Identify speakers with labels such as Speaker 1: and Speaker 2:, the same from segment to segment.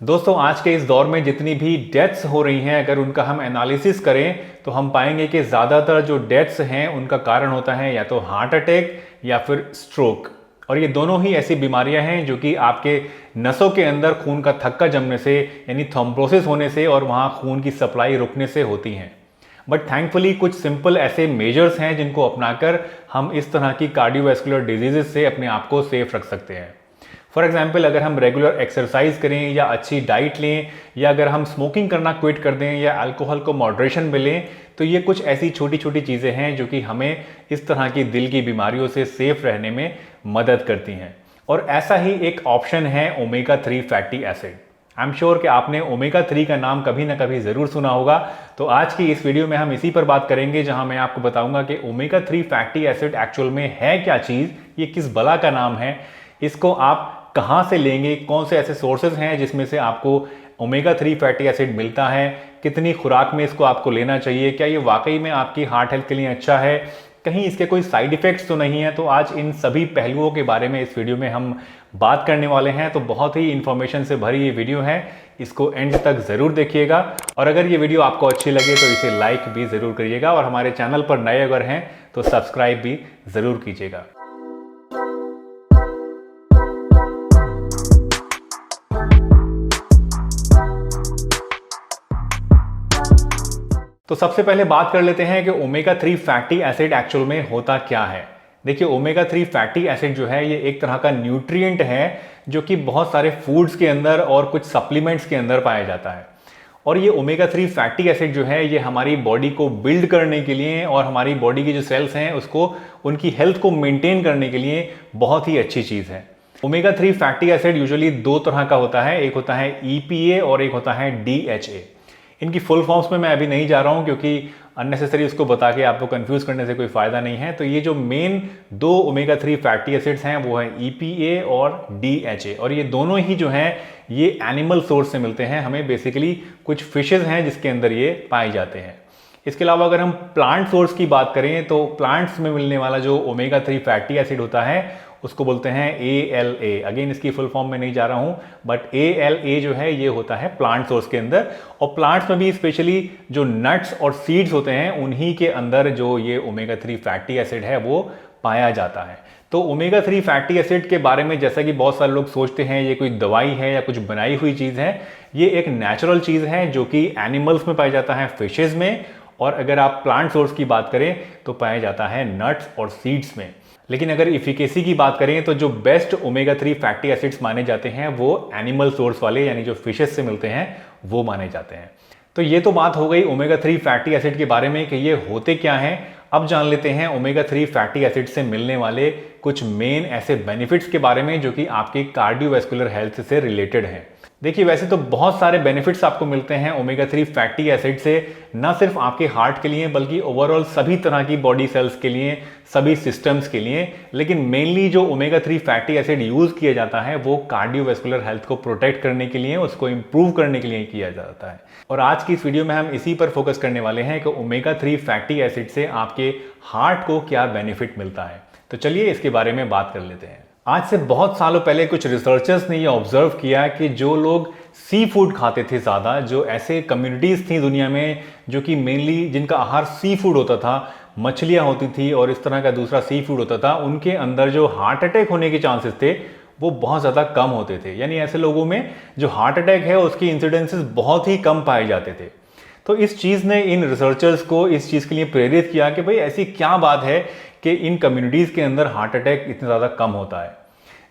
Speaker 1: दोस्तों आज के इस दौर में जितनी भी डेथ्स हो रही हैं, अगर उनका हम एनालिसिस करें तो हम पाएंगे कि ज़्यादातर जो डेथ्स हैं उनका कारण होता है या तो हार्ट अटैक या फिर स्ट्रोक। और ये दोनों ही ऐसी बीमारियां हैं जो कि आपके नसों के अंदर खून का थक्का जमने से यानी थ्रोम्बोसिस होने से और वहाँ खून की सप्लाई रुकने से होती हैं। बट थैंकफुली कुछ सिंपल ऐसे मेजर्स हैं जिनको अपनाकर हम इस तरह की कार्डियोवैस्कुलर डिजीजेस से अपने आप को सेफ रख सकते हैं। फॉर एग्जाम्पल, अगर हम रेगुलर एक्सरसाइज करें या अच्छी डाइट लें या अगर हम स्मोकिंग करना क्विट कर दें या अल्कोहल को मॉडरेशन में लें, तो ये कुछ ऐसी छोटी छोटी चीज़ें हैं जो कि हमें इस तरह की दिल की बीमारियों से सेफ रहने में मदद करती हैं। और ऐसा ही एक ऑप्शन है omega 3 fatty acid. I am sure कि आपने ओमेगा 3 का नाम कभी ना कभी ज़रूर सुना होगा। तो आज की इस वीडियो में हम इसी पर बात करेंगे, जहां मैं आपको बताऊंगा कि ओमेगा 3 फैटी एसिड एक्चुअल में है क्या चीज़, ये किस बला का नाम है, इसको आप कहाँ से लेंगे, कौन से ऐसे सोर्सेज हैं जिसमें से आपको ओमेगा 3 फैटी एसिड मिलता है, कितनी खुराक में इसको आपको लेना चाहिए, क्या ये वाकई में आपकी हार्ट हेल्थ के लिए अच्छा है, कहीं इसके कोई साइड इफ़ेक्ट्स तो नहीं है। तो आज इन सभी पहलुओं के बारे में इस वीडियो में हम बात करने वाले हैं। तो बहुत ही इन्फॉर्मेशन से भरी ये वीडियो है, इसको एंड तक ज़रूर देखिएगा। और अगर ये वीडियो आपको अच्छी लगे तो इसे लाइक भी ज़रूर करिएगा और हमारे चैनल पर नए अगर हैं तो सब्सक्राइब भी ज़रूर कीजिएगा। तो सबसे पहले बात कर लेते हैं कि ओमेगा 3 फैटी एसिड एक्चुअल में होता क्या है। देखिए, ओमेगा 3 फैटी एसिड जो है ये एक तरह का न्यूट्रिएंट है जो कि बहुत सारे फूड्स के अंदर और कुछ सप्लीमेंट्स के अंदर पाया जाता है। और ये ओमेगा 3 फैटी एसिड जो है ये हमारी बॉडी को बिल्ड करने के लिए और हमारी बॉडी की जो सेल्स हैं उसको उनकी हेल्थ को मेंटेन करने के लिए बहुत ही अच्छी चीज़ है। ओमेगा 3 फैटी एसिड यूजुअली दो तरह का होता है, एक होता है EPA और एक होता है DHA। इनकी फुल फॉर्म्स में मैं अभी नहीं जा रहा हूं क्योंकि अननेसेसरी उसको बता के आपको कंफ्यूज करने से कोई फायदा नहीं है। तो ये जो मेन दो ओमेगा 3 फैटी एसिड्स हैं वो है EPA और DHA, और ये दोनों ही जो हैं ये एनिमल सोर्स से मिलते हैं हमें। बेसिकली कुछ फिशेज हैं जिसके अंदर ये पाए जाते हैं। इसके अलावा अगर हम प्लांट सोर्स की बात करें तो प्लांट्स में मिलने वाला जो ओमेगा 3 फैटी एसिड होता है उसको बोलते हैं ALA। अगेन इसकी फुल फॉर्म में नहीं जा रहा हूं, बट ALA जो है ये होता है प्लांट सोर्स के अंदर। और प्लांट्स में भी स्पेशली जो नट्स और सीड्स होते हैं उन्हीं के अंदर जो ये ओमेगा 3 फैटी एसिड है वो पाया जाता है। तो ओमेगा 3 फैटी एसिड के बारे में जैसा कि बहुत सारे लोग सोचते हैं ये कोई दवाई है या कुछ बनाई हुई चीज़ है, ये एक नेचुरल चीज़ है जो कि एनिमल्स में पाया जाता है, फिशेज में, और अगर आप प्लांट सोर्स की बात करें तो पाया जाता है नट्स और सीड्स में। लेकिन अगर इफिकेसी की बात करें तो जो बेस्ट ओमेगा 3 फैटी एसिड्स माने जाते हैं वो एनिमल सोर्स वाले यानी जो फिशेस से मिलते हैं वो माने जाते हैं। तो ये तो बात हो गई ओमेगा 3 फैटी एसिड के बारे में कि ये होते क्या हैं। अब जान लेते हैं ओमेगा 3 फैटी एसिड से मिलने वाले कुछ मेन ऐसे बेनिफिट्स के बारे में जो कि आपकी कार्डियोवैस्कुलर हेल्थ से रिलेटेड हैं। देखिए, वैसे तो बहुत सारे बेनिफिट्स आपको मिलते हैं ओमेगा 3 फैटी एसिड से, ना सिर्फ आपके हार्ट के लिए बल्कि ओवरऑल सभी तरह की बॉडी सेल्स के लिए, सभी सिस्टम्स के लिए। लेकिन मेनली जो ओमेगा 3 फैटी एसिड यूज किया जाता है वो कार्डियोवैस्कुलर हेल्थ को प्रोटेक्ट करने के लिए, उसको इंप्रूव करने के लिए किया जाता है। और आज की इस वीडियो में हम इसी पर फोकस करने वाले हैं कि ओमेगा 3 फैटी एसिड से आपके हार्ट को क्या बेनिफिट मिलता है। तो चलिए इसके बारे में बात कर लेते हैं। आज से बहुत सालों पहले कुछ रिसर्चर्स ने ये ऑब्जर्व किया कि जो लोग सी फूड खाते थे ज़्यादा, जो ऐसे कम्युनिटीज़ थी दुनिया में जो कि मेनली जिनका आहार सी फूड होता था, मछलियाँ होती थी और इस तरह का दूसरा सी फूड होता था, उनके अंदर जो हार्ट अटैक होने के चांसेस थे वो बहुत ज़्यादा कम होते थे। यानी ऐसे लोगों में जो हार्ट अटैक है उसकी इंसिडेंसेस बहुत ही कम पाए जाते थे। तो इस चीज़ ने इन रिसर्चर्स को इस चीज़ के लिए प्रेरित किया कि भाई ऐसी क्या बात है कि इन कम्युनिटीज़ के अंदर हार्ट अटैक इतना ज़्यादा कम होता है।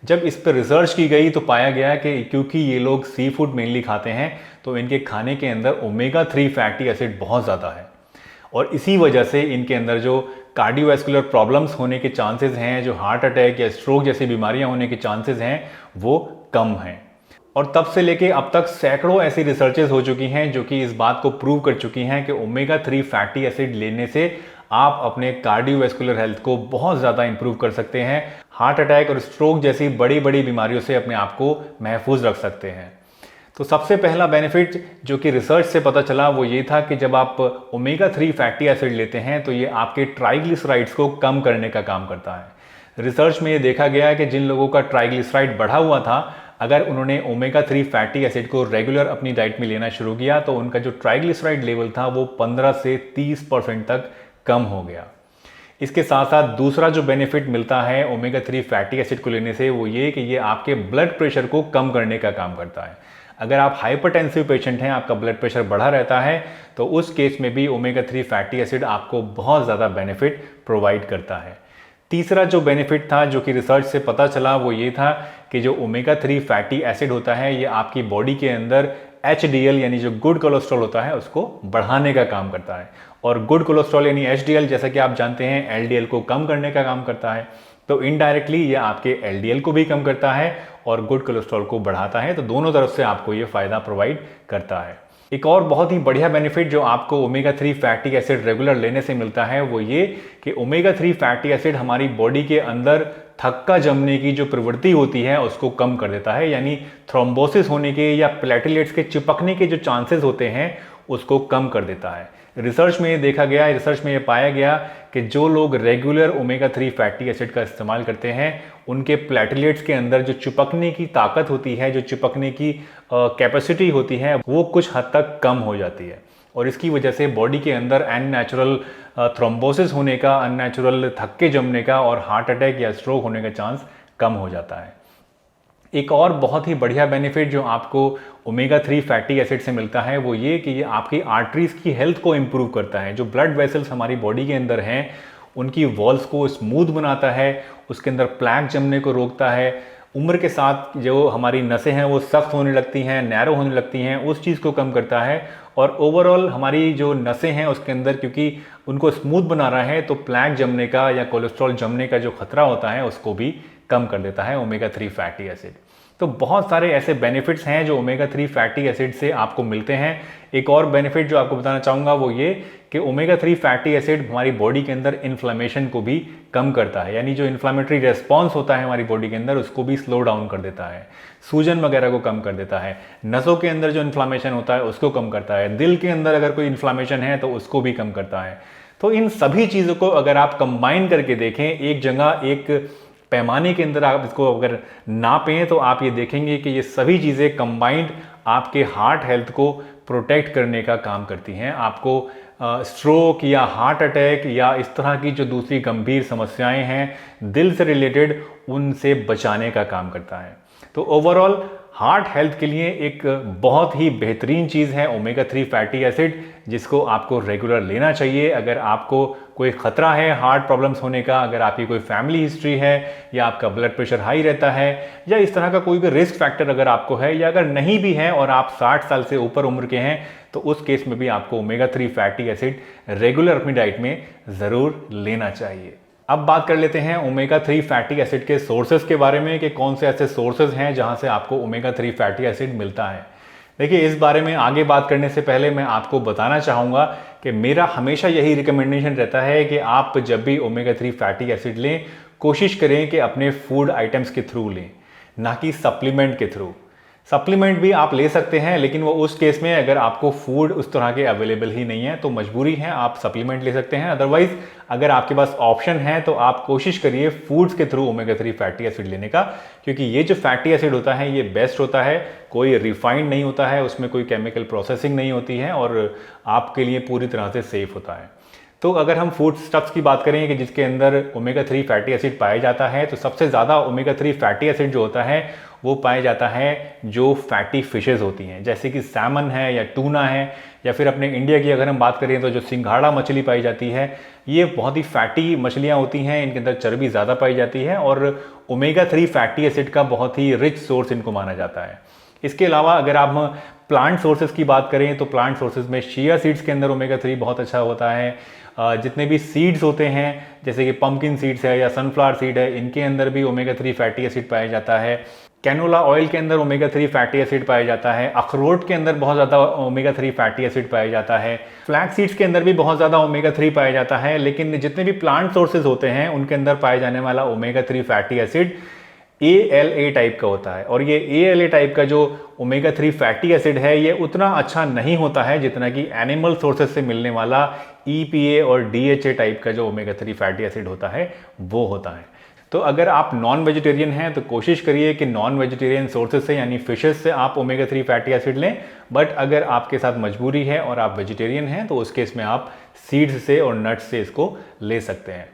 Speaker 1: जब इस पर रिसर्च की गई तो पाया गया कि क्योंकि ये लोग सी फूड मेनली खाते हैं तो इनके खाने के अंदर ओमेगा 3 फैटी एसिड बहुत ज़्यादा है, और इसी वजह से इनके अंदर जो कार्डियोवैस्कुलर प्रॉब्लम्स होने के चांसेस हैं, जो हार्ट अटैक या स्ट्रोक जैसी बीमारियां होने के चांसेस हैं वो कम हैं। और तब से लेके अब तक सैकड़ों ऐसी रिसर्चेस हो चुकी हैं जो कि इस बात को प्रूव कर चुकी हैं कि ओमेगा 3 फैटी एसिड लेने से आप अपने कार्डियोवैस्कुलर हेल्थ को बहुत ज़्यादा इंप्रूव कर सकते हैं, हार्ट अटैक और स्ट्रोक जैसी बड़ी बड़ी बीमारियों से अपने आप को महफूज रख सकते हैं। तो सबसे पहला बेनिफिट जो कि रिसर्च से पता चला वो ये था कि जब आप ओमेगा 3 फैटी एसिड लेते हैं तो ये आपके ट्राइग्लिसराइड्स को कम करने का काम करता है। रिसर्च में ये देखा गया कि जिन लोगों का ट्राइग्लिसराइड बढ़ा हुआ था, अगर उन्होंने ओमेगा 3 फैटी एसिड को रेगुलर अपनी डाइट में लेना शुरू किया तो उनका जो ट्राइग्लिसराइड लेवल था वो 15 से 30% तक कम हो गया। इसके साथ साथ दूसरा जो बेनिफिट मिलता है ओमेगा 3 फैटी एसिड को लेने से वो ये कि ये आपके ब्लड प्रेशर को कम करने का काम करता है। अगर आप हाइपरटेंसिव पेशेंट हैं, आपका ब्लड प्रेशर बढ़ा रहता है, तो उस केस में भी ओमेगा 3 फैटी एसिड आपको बहुत ज़्यादा बेनिफिट प्रोवाइड करता है। तीसरा जो बेनिफिट था जो कि रिसर्च से पता चला वो ये था कि जो ओमेगा 3 फैटी एसिड होता है ये आपकी बॉडी के अंदर HDL यानी जो गुड कोलेस्ट्रॉल होता है उसको बढ़ाने का काम करता है, और गुड कोलेस्ट्रॉल यानी HDL जैसा कि आप जानते हैं LDL को कम करने का काम करता है। तो इनडायरेक्टली ये आपके LDL को भी कम करता है और गुड कोलेस्ट्रॉल को बढ़ाता है, तो दोनों तरफ से आपको ये फायदा प्रोवाइड करता है। एक और बहुत ही बढ़िया बेनिफिट जो आपको ओमेगा 3 फैटी एसिड रेगुलर लेने से मिलता है वो ये कि ओमेगा 3 फैटी एसिड हमारी बॉडी के अंदर थक्का जमने की जो प्रवृत्ति होती है उसको कम कर देता है, यानी थ्रोम्बोसिस होने के या प्लेटलेट्स के चिपकने के जो चांसेस होते हैं उसको कम कर देता है। रिसर्च में ये देखा गया, रिसर्च में ये पाया गया कि जो लोग रेगुलर ओमेगा 3 फैटी एसिड का इस्तेमाल करते हैं उनके प्लेटलेट्स के अंदर जो चिपकने की ताकत होती है, जो चिपकने की कैपेसिटी होती है वो कुछ हद तक कम हो जाती है, और इसकी वजह से बॉडी के अंदर अननेचुरल थ्रोम्बोसिस होने का, अननेचुरल थक्के जमने का और हार्ट अटैक या स्ट्रोक होने का चांस कम हो जाता है। एक और बहुत ही बढ़िया बेनिफिट जो आपको ओमेगा 3 फैटी एसिड से मिलता है वो ये कि ये आपकी आर्टरीज की हेल्थ को इम्प्रूव करता है। जो ब्लड वेसल्स हमारी बॉडी के अंदर हैं उनकी वॉल्स को स्मूथ बनाता है, उसके अंदर प्लैक जमने को रोकता है। उम्र के साथ जो हमारी नसें हैं वो सख्त होने लगती हैं, नैरो होने लगती हैं, उस चीज़ को कम करता है। और ओवरऑल हमारी जो नसें हैं उसके अंदर क्योंकि उनको स्मूथ बना रहा है तो प्लैक जमने का या कोलेस्ट्रॉल जमने का जो खतरा होता है उसको भी कम कर देता है ओमेगा 3 फैटी एसिड। तो बहुत सारे ऐसे बेनिफिट्स हैं जो ओमेगा 3 फैटी एसिड से आपको मिलते हैं। एक और बेनिफिट जो आपको बताना चाहूँगा वो ये कि ओमेगा 3 फैटी एसिड हमारी बॉडी के अंदर इन्फ्लेमेशन को भी कम करता है, यानी जो इन्फ्लेमेटरी रेस्पॉन्स होता है हमारी बॉडी के अंदर उसको भी स्लो डाउन कर देता है, सूजन वगैरह को कम कर देता है, नसों के अंदर जो इन्फ्लेमेशन होता है उसको कम करता है, दिल के अंदर अगर कोई इन्फ्लेमेशन है तो उसको भी कम करता है। तो इन सभी चीज़ों को अगर आप कंबाइन करके देखें एक जगह, एक पैमाने के अंदर आप इसको अगर नापें तो आप ये देखेंगे कि ये सभी चीज़ें कंबाइंड आपके हार्ट हेल्थ को प्रोटेक्ट करने का काम करती हैं, आपको स्ट्रोक या हार्ट अटैक या इस तरह की जो दूसरी गंभीर समस्याएं हैं दिल से रिलेटेड उनसे बचाने का काम करता है। तो ओवरऑल हार्ट हेल्थ के लिए एक बहुत ही बेहतरीन चीज़ है ओमेगा 3 फैटी एसिड, जिसको आपको रेगुलर लेना चाहिए। अगर आपको कोई ख़तरा है हार्ट प्रॉब्लम्स होने का, अगर आपकी कोई फैमिली हिस्ट्री है या आपका ब्लड प्रेशर हाई रहता है या इस तरह का कोई भी रिस्क फैक्टर अगर आपको है, या अगर नहीं भी है और आप 60 साल से ऊपर उम्र के हैं, तो उस केस में भी आपको ओमेगा 3 फैटी एसिड रेगुलर अपनी डाइट में ज़रूर लेना चाहिए। अब बात कर लेते हैं ओमेगा 3 फैटी एसिड के सोर्सेज के बारे में कि कौन से ऐसे सोर्सेज हैं जहां से आपको ओमेगा 3 फैटी एसिड मिलता है। देखिए, इस बारे में आगे बात करने से पहले मैं आपको बताना चाहूँगा कि मेरा हमेशा यही रिकमेंडेशन रहता है कि आप जब भी ओमेगा 3 फैटी एसिड लें, कोशिश करें कि अपने फूड आइटम्स के थ्रू लें, ना कि सप्लीमेंट के थ्रू। सप्लीमेंट भी आप ले सकते हैं, लेकिन वो उस केस में अगर आपको फूड उस तरह के अवेलेबल ही नहीं है तो मजबूरी है आप सप्लीमेंट ले सकते हैं। अदरवाइज अगर आपके पास ऑप्शन है तो आप कोशिश करिए फूड्स के थ्रू ओमेगा 3 फैटी एसिड लेने का, क्योंकि ये जो फैटी एसिड होता है ये बेस्ट होता है, कोई रिफाइंड नहीं होता है, उसमें कोई केमिकल प्रोसेसिंग नहीं होती है और आपके लिए पूरी तरह से सेफ होता है। तो अगर हम फूड स्टफ्स की बात करें कि जिसके अंदर ओमेगा 3 फैटी एसिड पाया जाता है, तो सबसे ज़्यादा ओमेगा 3 फैटी एसिड जो होता है वो पाया जाता है जो फैटी फिशेस होती हैं, जैसे कि सैमन है या टूना है, या फिर अपने इंडिया की अगर हम बात करें तो जो सिंघाड़ा मछली पाई जाती है, ये बहुत ही फैटी मछलियाँ होती हैं, इनके अंदर चर्बी ज़्यादा पाई जाती है और ओमेगा 3 फैटी एसिड का बहुत ही रिच सोर्स इनको माना जाता है। इसके अलावा अगर आप प्लांट सोर्सेज की बात करें तो प्लांट सोर्सेज में चिया सीड्स के अंदर ओमेगा 3 बहुत अच्छा होता है। जितने भी सीड्स होते हैं जैसे कि पम्पकिन सीड्स है या सनफ्लावर सीड है, इनके अंदर भी ओमेगा 3 फैटी एसिड पाया जाता है। कैनोला ऑयल के अंदर ओमेगा 3 फैटी एसिड पाया जाता है। अखरोट के अंदर बहुत ज़्यादा ओमेगा 3 फैटी एसिड पाया जाता है। फ्लैक्स सीड्स के अंदर भी बहुत ज़्यादा ओमेगा 3 पाया जाता है। लेकिन जितने भी प्लांट सोर्सेज होते हैं उनके अंदर पाया जाने वाला omega 3 fatty acid ALA type का होता है, और ये ALA टाइप का जो ओमेगा 3 फैटी एसिड है ये उतना अच्छा नहीं होता है जितना कि एनिमल सोर्सेज से मिलने वाला EPA और DHA टाइप का जो ओमेगा 3 फैटी एसिड होता है वो होता है। तो अगर आप नॉन वेजिटेरियन हैं तो कोशिश करिए कि नॉन वेजिटेरियन सोर्सेज से यानी फिशेस से आप ओमेगा 3 फैटी एसिड लें। बट अगर आपके साथ मजबूरी है और आप वेजिटेरियन हैं तो उस केस में आप सीड्स से और नट्स से इसको ले सकते हैं।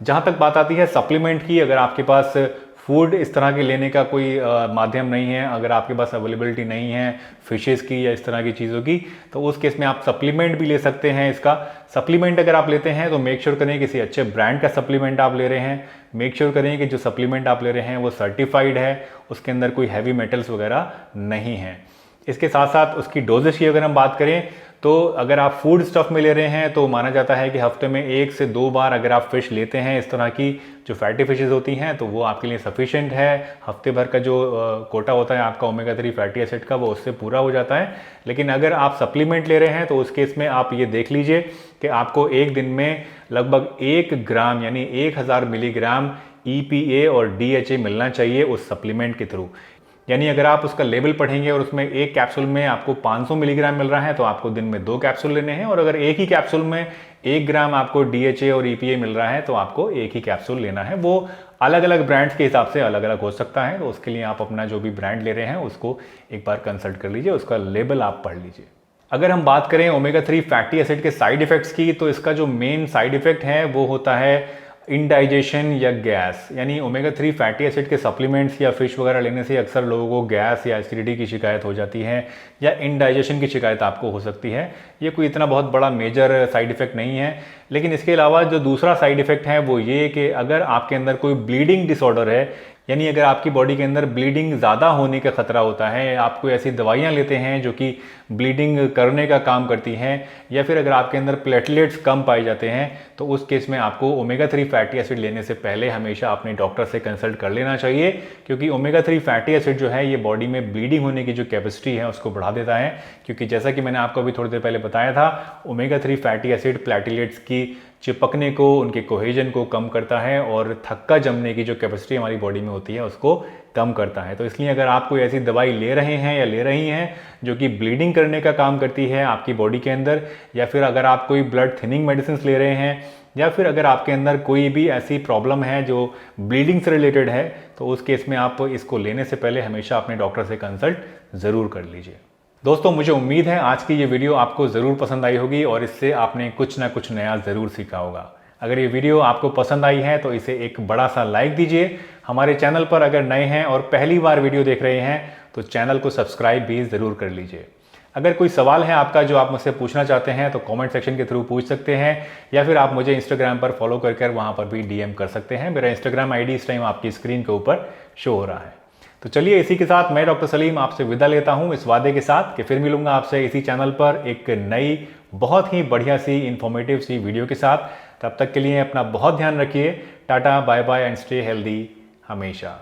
Speaker 1: जहाँ तक बात आती है सप्लीमेंट की, अगर आपके पास फूड इस तरह के लेने का कोई माध्यम नहीं है, अगर आपके पास अवेलेबिलिटी नहीं है फिशेस की या इस तरह की चीज़ों की, तो उस केस में आप सप्लीमेंट भी ले सकते हैं। इसका सप्लीमेंट अगर आप लेते हैं तो मेक श्योर करें किसी अच्छे ब्रांड का सप्लीमेंट आप ले रहे हैं। मेक श्योर करें कि जो सप्लीमेंट आप ले रहे हैं वो सर्टिफाइड है, उसके अंदर कोई हैवी मेटल्स वगैरह नहीं है। इसके साथ साथ उसकी डोजेस की अगर हम बात करें तो अगर आप फूड स्टफ में ले रहे हैं तो माना जाता है कि हफ्ते में 1 से 2 बार अगर आप फिश लेते हैं इस तरह की जो फैटी फिशेज होती हैं तो वो आपके लिए सफिशिएंट है। हफ्ते भर का जो कोटा होता है आपका ओमेगा 3 फैटी एसिड का वो उससे पूरा हो जाता है। लेकिन अगर आप सप्लीमेंट ले रहे हैं तो उस केस में आप ये देख लीजिए कि आपको एक दिन में लगभग 1 ग्राम यानी 1000 मिलीग्राम EPA और DHA मिलना चाहिए उस सप्लीमेंट के थ्रू। यानी अगर आप उसका लेबल पढ़ेंगे और उसमें एक कैप्सूल में आपको 500 मिलीग्राम मिल रहा है तो आपको दिन में 2 कैप्सूल लेने हैं, और अगर एक ही कैप्सूल में 1 ग्राम आपको DHA और EPA मिल रहा है तो आपको एक ही कैप्सूल लेना है। वो अलग अलग ब्रांड्स के हिसाब से अलग अलग हो सकता है, तो उसके लिए आप अपना जो भी ब्रांड ले रहे हैं उसको एक बार कंसल्ट कर लीजिए, उसका लेबल आप पढ़ लीजिए। अगर हम बात करें ओमेगा 3 फैटी एसिड के साइड इफेक्ट्स की तो इसका जो मेन साइड इफेक्ट है वो होता है इंडाइजेशन या गैस। यानी ओमेगा 3 फैटी एसिड के सप्लीमेंट्स या फिश वगैरह लेने से अक्सर लोगों को गैस या एसिडिटी की शिकायत हो जाती है या इंडाइजेशन की शिकायत आपको हो सकती है। ये कोई इतना बहुत बड़ा मेजर साइड इफेक्ट नहीं है। लेकिन इसके अलावा जो दूसरा साइड इफेक्ट है वो ये कि अगर आपके अंदर कोई ब्लीडिंग डिसऑर्डर है, यानी अगर आपकी बॉडी के अंदर ब्लीडिंग ज़्यादा होने का खतरा होता है, आप कोई ऐसी दवाइयाँ लेते हैं जो कि ब्लीडिंग करने का काम करती हैं, या फिर अगर आपके अंदर प्लेटलेट्स कम पाए जाते हैं तो उस केस में आपको ओमेगा 3 फैटी एसिड लेने से पहले हमेशा अपने डॉक्टर से कंसल्ट कर लेना चाहिए। क्योंकि ओमेगा 3 फैटी एसिड जो है ये बॉडी में ब्लीडिंग होने की जो कैपेसिटी है उसको बढ़ा देता है। क्योंकि जैसा कि मैंने आपको अभी थोड़ी देर पहले बताया था, ओमेगा 3 फैटी एसिड प्लेटलेट्स की चिपकने को, उनके कोहेजन को कम करता है और थक्का जमने की जो कैपेसिटी हमारी बॉडी में होती है उसको कम करता है। तो इसलिए अगर आप कोई ऐसी दवाई ले रहे हैं या ले रही हैं जो कि ब्लीडिंग करने का काम करती है आपकी बॉडी के अंदर, या फिर अगर आप कोई ब्लड थिनिंग मेडिसिन ले रहे हैं, या फिर अगर आपके अंदर कोई भी ऐसी प्रॉब्लम है जो ब्लीडिंग से रिलेटेड है, तो उस केस में आप इसको लेने से पहले हमेशा अपने डॉक्टर से कंसल्ट ज़रूर कर लीजिए। दोस्तों, मुझे उम्मीद है आज की ये वीडियो आपको ज़रूर पसंद आई होगी और इससे आपने कुछ ना कुछ नया ज़रूर सीखा होगा। अगर ये वीडियो आपको पसंद आई है तो इसे एक बड़ा सा लाइक दीजिए। हमारे चैनल पर अगर नए हैं और पहली बार वीडियो देख रहे हैं तो चैनल को सब्सक्राइब भी ज़रूर कर लीजिए। अगर कोई सवाल है आपका जो आप मुझसे पूछना चाहते हैं तो कमेंट सेक्शन के थ्रू पूछ सकते हैं, या फिर आप मुझे इंस्टाग्राम पर फॉलो कर वहाँ पर भी DM कर सकते हैं। मेरा इंस्टाग्राम ID इस टाइम आपकी स्क्रीन के ऊपर शो हो रहा है। तो चलिए, इसी के साथ मैं डॉक्टर सलीम आपसे विदा लेता हूं इस वादे के साथ कि फिर मिलूंगा आपसे इसी चैनल पर एक नई बहुत ही बढ़िया सी इंफॉर्मेटिव सी वीडियो के साथ। तब तक के लिए अपना बहुत ध्यान रखिए। Tata, bye bye and stay healthy हमेशा।